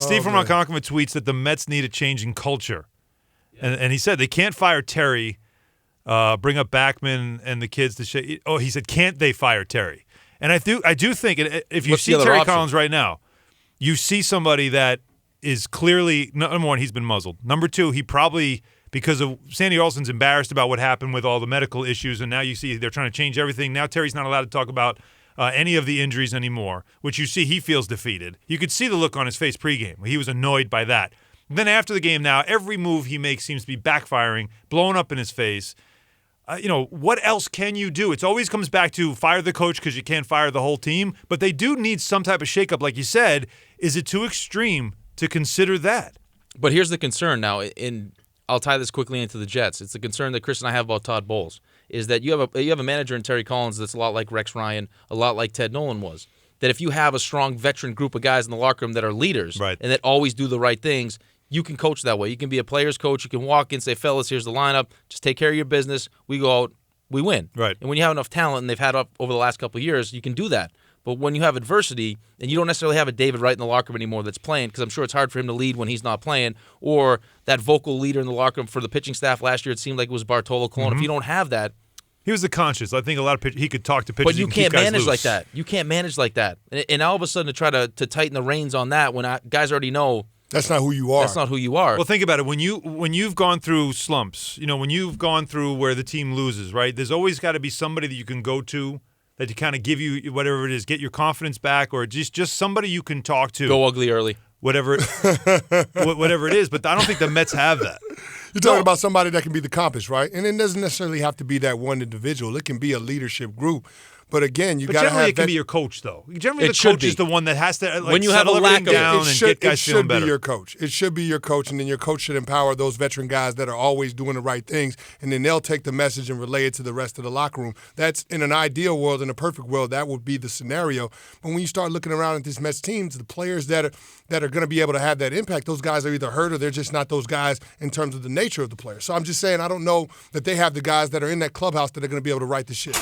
Steve from Ronkonkoma tweets that the Mets need a change in culture. And he said they can't fire Terry, bring up Backman and the kids to he said, can't they fire Terry? And I do think, if you see Terry Collins right now, you see somebody that is clearly, number one, he's been muzzled. Number two, he probably, because of Sandy Alston's embarrassed about what happened with all the medical issues, and now you see they're trying to change everything. Now Terry's not allowed to talk about any of the injuries anymore, which you see he feels defeated. You could see the look on his face pregame. He was annoyed by that. Then after the game now, every move he makes seems to be backfiring, blowing up in his face. What else can you do? It always comes back to fire the coach because you can't fire the whole team, but they do need some type of shakeup. Like you said, is it too extreme to consider that? But here's the concern now, and I'll tie this quickly into the Jets. It's the concern that Chris and I have about Todd Bowles, is that you have a manager in Terry Collins that's a lot like Rex Ryan, a lot like Ted Nolan was. That if you have a strong veteran group of guys in the locker room that are leaders and that always do the right things, you can coach that way. You can be a player's coach. You can walk in and say, fellas, here's the lineup. Just take care of your business. We go out, we win. Right. And when you have enough talent, and they've had up over the last couple of years, you can do that. But when you have adversity, and you don't necessarily have a David Wright in the locker room anymore that's playing, because I'm sure it's hard for him to lead when he's not playing, or that vocal leader in the locker room for the pitching staff last year, it seemed like it was Bartolo Colon. If you don't have that, he was the conscious. I think a lot of he could talk to pitchers. But you can't manage like that. You can't manage like that. And all of a sudden to try to tighten the reins on that when guys already know that's not who you are. That's not who you are. Well, think about it. When you've gone through slumps, when you've gone through where the team loses, right? There's always got to be somebody that you can go to that to kind of give you whatever it is, get your confidence back, or just somebody you can talk to. Go ugly early. Whatever it is. But I don't think the Mets have that. You're talking about somebody that can be the compass, right? And it doesn't necessarily have to be that one individual. It can be a leadership group. But again, you got to have generally it can be your coach, though. Generally, the coach is the one that has to when you have a lack of down and get guys feeling better. It should be your coach. It should be your coach, and then your coach should empower those veteran guys that are always doing the right things, and then they'll take the message and relay it to the rest of the locker room. That's in an ideal world, in a perfect world, that would be the scenario. But when you start looking around at this Mets teams, the players that are going to be able to have that impact, those guys are either hurt or they're just not those guys in terms of the nature of the player. So I'm just saying I don't know that they have the guys that are in that clubhouse that are going to be able to right the ship.